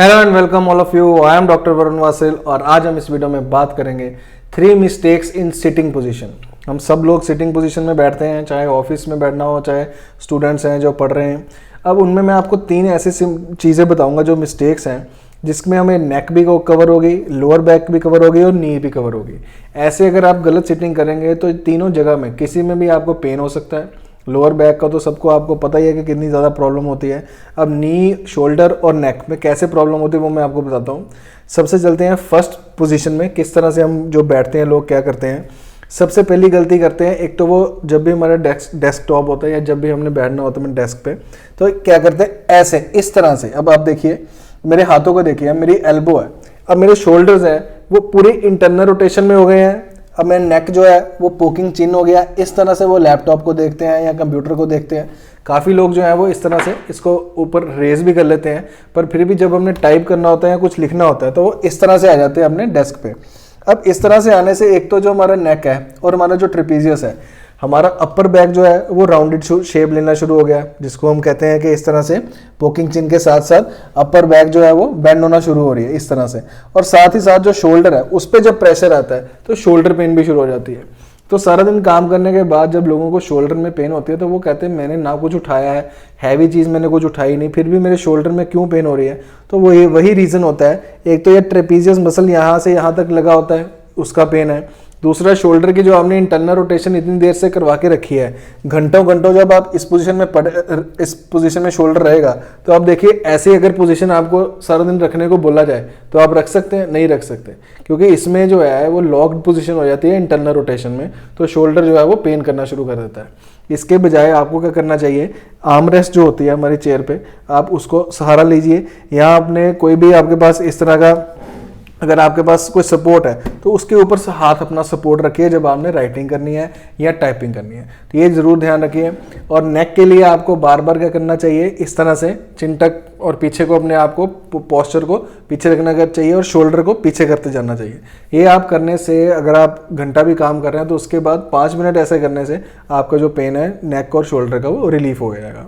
Hello and welcome all of you. I am doctor Varun Vasil और आज हम इस वीडियो में बात करेंगे 3 मिस्टेक्स इन सिटिंग पोजीशन। हम सब लोग सिटिंग पोजीशन में बैठते हैं, चाहे ऑफिस में बैठना हो, चाहे स्टूडेंट्स हैं जो पढ़ रहे हैं। अब उनमें मैं आपको 3 ऐसी चीज़ें बताऊंगा जो मिस्टेक्स हैं, जिसमें हमें नेक भी कवर होगी, लोअर बैक भी कवर होगी और नी भी कवर होगी। ऐसे अगर आप गलत सिटिंग करेंगे तो तीनों जगह में किसी में भी आपको पेन हो सकता है। लोअर बैक का तो सबको आपको पता ही है कि कितनी ज़्यादा प्रॉब्लम होती है। अब नी, शोल्डर और नेक में कैसे प्रॉब्लम होती है वो मैं आपको बताता हूँ। सबसे चलते हैं फर्स्ट पोजीशन में, किस तरह से हम जो बैठते हैं लोग क्या करते हैं। सबसे पहली गलती करते हैं, एक तो वो जब भी हमारा डेस्कटॉप होता है या जब भी हमने बैठना होता है डेस्क पे, तो क्या करते हैं ऐसे इस तरह से। अब आप देखिए मेरे हाथों को देखिए, मेरी एल्बो है, अब मेरे शोल्डर्स है वो पूरी इंटरनल रोटेशन में हो गए हैं। अब मेरा नेक जो है वो पोकिंग चिन हो गया। इस तरह से वो लैपटॉप को देखते हैं या कंप्यूटर को देखते हैं। काफ़ी लोग जो है वो इस तरह से इसको ऊपर रेज भी कर लेते हैं, पर फिर भी जब हमने टाइप करना होता है या कुछ लिखना होता है तो वो इस तरह से आ जाते हैं अपने डेस्क पे। अब इस तरह से आने से एक तो जो हमारा नेक है और हमारा जो ट्रेपीजियस है, हमारा अपर बैक जो है वो राउंडेड शेप लेना शुरू हो गया, जिसको हम कहते हैं कि इस तरह से पोकिंग चिन के साथ साथ अपर बैक जो है वो बेंड होना शुरू हो रही है इस तरह से। और साथ ही साथ जो शोल्डर है उस पर जब प्रेशर आता है तो शोल्डर पेन भी शुरू हो जाती है। तो सारा दिन काम करने के बाद जब लोगों को शोल्डर में पेन होती है तो वो कहते हैं मैंने ना कुछ उठाया है, हैवी चीज़ मैंने कुछ उठाई नहीं, फिर भी मेरे शोल्डर में क्यों पेन हो रही है। तो वही रीज़न होता है। एक तो ये ट्रेपीजियस मसल यहाँ से यहाँ तक लगा होता है, उसका पेन है। दूसरा शोल्डर की जो आपने इंटरनल रोटेशन इतनी देर से करवा के रखी है, घंटों घंटों जब आप इस पोजीशन में शोल्डर रहेगा तो आप देखिए ऐसे अगर पोजीशन आपको सारा दिन रखने को बोला जाए तो आप रख सकते हैं? नहीं रख सकते, क्योंकि इसमें जो है वो लॉक्ड पोजीशन हो जाती है इंटरनल रोटेशन में, तो शोल्डर जो है वो पेन करना शुरू कर देता है। इसके बजाय आपको क्या करना चाहिए, आर्म रेस्ट जो होती है हमारी चेयर पे, आप उसको सहारा लीजिए। या आपने कोई भी आपके पास इस तरह का अगर आपके पास कोई सपोर्ट है तो उसके ऊपर से हाथ अपना सपोर्ट रखिए जब आपने राइटिंग करनी है या टाइपिंग करनी है, तो ये ज़रूर ध्यान रखिए। और नेक के लिए आपको बार बार क्या करना चाहिए, इस तरह से चिंटक और पीछे को अपने आप को पोस्चर को पीछे रखना चाहिए और शोल्डर को पीछे करते जाना चाहिए। ये आप करने से अगर आप घंटा भी काम कर रहे हैं तो उसके बाद 5 मिनट ऐसे करने से आपका जो पेन है नेक और शोल्डर का वो रिलीफ हो जाएगा।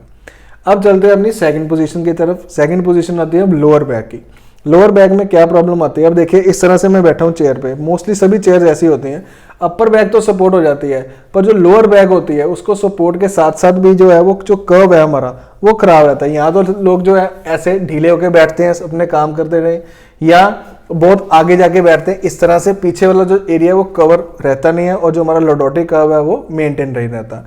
अब चलते हैं अपनी सेकंड पोजीशन की तरफ। सेकंड पोजीशन आती है अब लोअर बैक की। लोअर बैक में क्या प्रॉब्लम आती है, अब देखिए इस तरह से मैं बैठा हूँ चेयर पे, मोस्टली सभी चेयर ऐसी होती हैं। अपर बैक तो सपोर्ट हो जाती है, पर जो लोअर बैक होती है उसको सपोर्ट के साथ साथ भी जो है वो जो कर्व है हमारा वो खराब रहता है। यहाँ तो लोग जो है ऐसे ढीले होकर बैठते हैं अपने काम करते रहे, या बहुत आगे जाके बैठते हैं इस तरह से, पीछे वाला जो एरिया वो कवर रहता नहीं है और जो हमारा लॉर्डोटिक कर्व है वो मेंटेन नहीं रहता।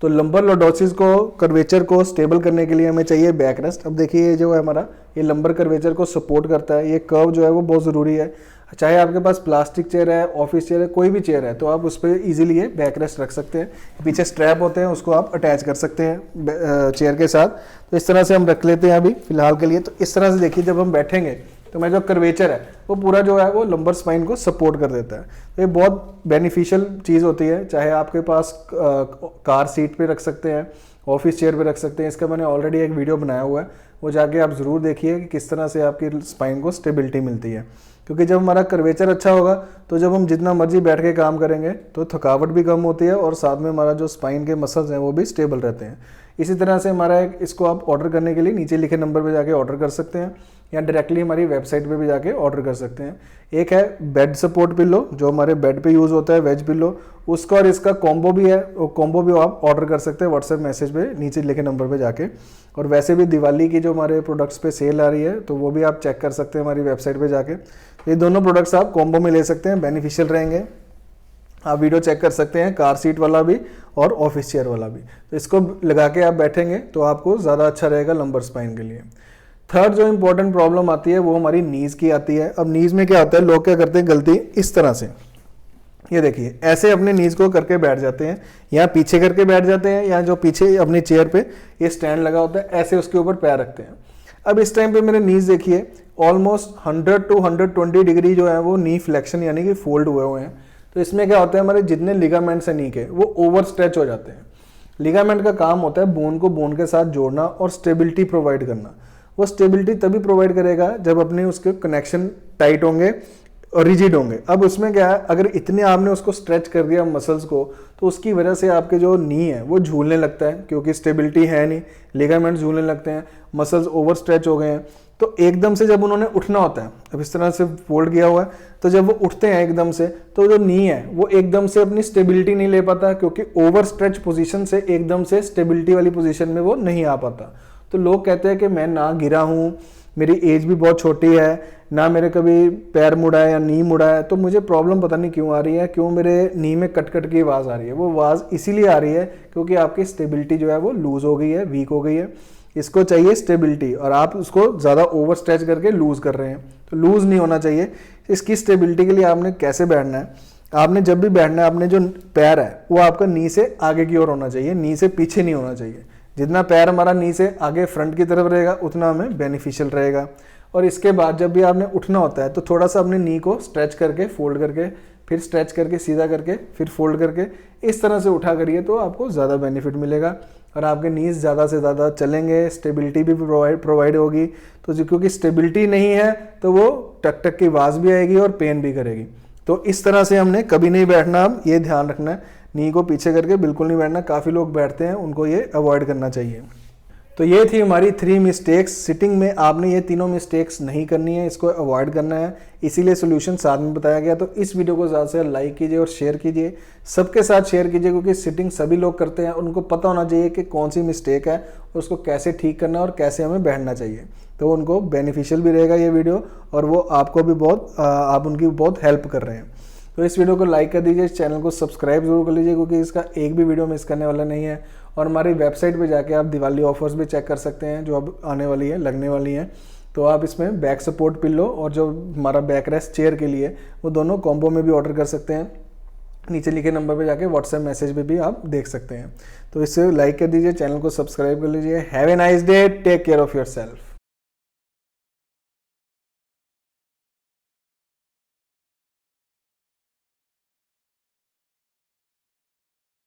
तो लंबर लॉर्डोसिस को, कर्वेचर को स्टेबल करने के लिए हमें चाहिए बैक रेस्ट। अब देखिए ये जो है हमारा ये लंबर कर्वेचर को सपोर्ट करता है, ये कर्व जो है वो बहुत ज़रूरी है। चाहे आपके पास प्लास्टिक चेयर है, ऑफिस चेयर है, कोई भी चेयर है, तो आप उस पर ईजिली ये बैक रेस्ट रख सकते हैं। पीछे स्ट्रैप होते हैं उसको आप अटैच कर सकते हैं चेयर के साथ। तो इस तरह से हम रख लेते हैं अभी फिलहाल के लिए। तो इस तरह से देखिए जब हम बैठेंगे तो मेरा जो कर्वेचर है वो पूरा जो है वो लंबर स्पाइन को सपोर्ट कर देता है। तो ये बहुत बेनिफिशियल चीज़ होती है। चाहे आपके पास कार सीट पे रख सकते हैं, ऑफिस चेयर पे रख सकते हैं। इसका मैंने ऑलरेडी एक वीडियो बनाया हुआ है, वो जाके आप ज़रूर देखिए कि किस तरह से आपकी स्पाइन को स्टेबिलिटी मिलती है। क्योंकि जब हमारा कर्वेचर अच्छा होगा तो जब हम जितना मर्जी बैठ के काम करेंगे तो थकावट भी कम होती है और साथ में हमारा जो स्पाइन के मसल्स हैं वो भी स्टेबल रहते हैं। इसी तरह से हमारा इसको आप ऑर्डर करने के लिए नीचे लिखे नंबर पे जाके ऑर्डर कर सकते हैं, या डायरेक्टली हमारी वेबसाइट पे भी जाके ऑर्डर कर सकते हैं। एक है बेड सपोर्ट पिल्लो जो हमारे बेड पे यूज़ होता है, वेज पिल्लो, उसका और इसका कॉम्बो भी है। वो कॉम्बो भी आप ऑर्डर कर सकते हैं व्हाट्सएप मैसेज पे नीचे लिखे नंबर पे जाके। और वैसे भी दिवाली की जो हमारे प्रोडक्ट्स पे सेल आ रही है तो वो भी आप चेक कर सकते हैं हमारी वेबसाइट पे जाके। ये दोनों प्रोडक्ट्स आप कॉम्बो में ले सकते हैं, बेनिफिशियल रहेंगे। आप वीडियो चेक कर सकते हैं, कार सीट वाला भी और ऑफिस चेयर वाला भी। तो इसको लगा के आप बैठेंगे तो आपको ज़्यादा अच्छा रहेगा लंबर स्पाइन के लिए। थर्ड जो इंपॉर्टेंट प्रॉब्लम आती है वो हमारी नीज़ की आती है। अब नीज़ में क्या होता है, लोग क्या करते हैं गलती, इस तरह से, ये देखिए ऐसे अपने नीज़ को करके बैठ जाते हैं, या पीछे करके बैठ जाते हैं, या जो पीछे अपनी चेयर पे ये स्टैंड लगा होता है ऐसे उसके ऊपर पैर रखते हैं। अब इस टाइम पे मेरे नीज़ देखिए ऑलमोस्ट 100 to 120 डिग्री जो है वो नी फ्लेक्शन यानी कि फोल्ड हुए हैं। तो इसमें क्या होता है, हमारे जितने लिगामेंट्स हैं नी के वो ओवर स्ट्रेच हो जाते हैं। लिगामेंट का काम होता है बोन को बोन के साथ जोड़ना और स्टेबिलिटी प्रोवाइड करना। वो स्टेबिलिटी तभी प्रोवाइड करेगा जब अपने उसके कनेक्शन टाइट होंगे और रिजिड होंगे। अब उसमें क्या है, अगर इतने आपने उसको स्ट्रेच कर दिया मसल्स को, तो उसकी वजह से आपके जो नी है वो झूलने लगता है, क्योंकि स्टेबिलिटी है नहीं, लिगामेंट्स झूलने लगते हैं, मसल्स ओवर स्ट्रेच हो गए हैं। तो एकदम से जब उन्होंने उठना होता है, अब इस तरह से फोल्ड किया हुआ है, तो जब वो उठते हैं एकदम से, तो जो नी है वो एकदम से अपनी स्टेबिलिटी नहीं ले पाता, क्योंकि ओवर स्ट्रेच पोजीशन से एकदम से स्टेबिलिटी वाली पोजीशन में वो नहीं आ पाता। तो लोग कहते हैं कि मैं ना गिरा हूँ, मेरी एज भी बहुत छोटी है, ना मेरे कभी पैर मुड़ा है या नी मुड़ा है, तो मुझे प्रॉब्लम पता नहीं क्यों आ रही है, क्यों मेरे नी में कट कट की आवाज़ आ रही है। वो आवाज़ इसीलिए आ रही है क्योंकि आपकी स्टेबिलिटी जो है वो लूज़ हो गई है, वीक हो गई है। इसको चाहिए स्टेबिलिटी, और आप उसको ज़्यादा ओवर स्ट्रेच करके लूज़ कर रहे हैं, तो लूज़ नहीं होना चाहिए। इसकी स्टेबिलिटी के लिए आपने कैसे बैठना है, आपने जब भी बैठना है, आपने जो पैर है वो आपका नी से आगे की ओर होना चाहिए, नी से पीछे नहीं होना चाहिए। जितना पैर हमारा नी से आगे फ्रंट की तरफ रहेगा उतना हमें बेनिफिशियल रहेगा। और इसके बाद जब भी आपने उठना होता है तो थोड़ा सा अपने नी को स्ट्रेच करके, फोल्ड करके, फिर स्ट्रेच करके, सीधा करके, फिर फोल्ड करके, इस तरह से उठा करिए तो आपको ज़्यादा बेनिफिट मिलेगा और आपके नीज ज़्यादा से ज़्यादा चलेंगे, स्टेबिलिटी भी प्रोवाइड होगी। तो जो क्योंकि स्टेबिलिटी नहीं है तो वो टक टक की आवाज़ भी आएगी और पेन भी करेगी। तो इस तरह से हमने कभी नहीं बैठना, अब ये ध्यान रखना है, नी को पीछे करके बिल्कुल नहीं बैठना। काफ़ी लोग बैठते हैं, उनको ये अवॉइड करना चाहिए। तो ये थी हमारी 3 मिस्टेक्स। सिटिंग में आपने ये तीनों मिस्टेक्स नहीं करनी है, इसको अवॉइड करना है, इसीलिए सोल्यूशन साथ में बताया गया। तो इस वीडियो को ज़्यादा से लाइक कीजिए और शेयर कीजिए, सबके साथ शेयर कीजिए, क्योंकि सिटिंग सभी लोग करते हैं, उनको पता होना चाहिए कि कौन सी मिस्टेक है और उसको कैसे ठीक करना है और कैसे हमें बैठना चाहिए। तो उनको बेनिफिशियल भी रहेगा ये वीडियो, और वो आपको भी बहुत आप उनकी बहुत हेल्प कर रहे हैं। तो इस वीडियो को लाइक कर दीजिए, इस चैनल को सब्सक्राइब जरूर कर लीजिए, क्योंकि इसका एक भी वीडियो मिस करने वाला नहीं है। और हमारी वेबसाइट पे जाके आप दिवाली ऑफर्स भी चेक कर सकते हैं जो अब आने वाली है, लगने वाली हैं। तो आप इसमें बैक सपोर्ट पिल्लो और जो हमारा बैक रेस्ट चेयर के लिए, वो दोनों कॉम्बो में भी ऑर्डर कर सकते हैं। नीचे लिखे नंबर पे जाके व्हाट्सएप मैसेज पे भी आप देख सकते हैं। तो इसे लाइक कर दीजिए, चैनल को सब्सक्राइब कर लीजिए। Have a nice day, take care of yourself.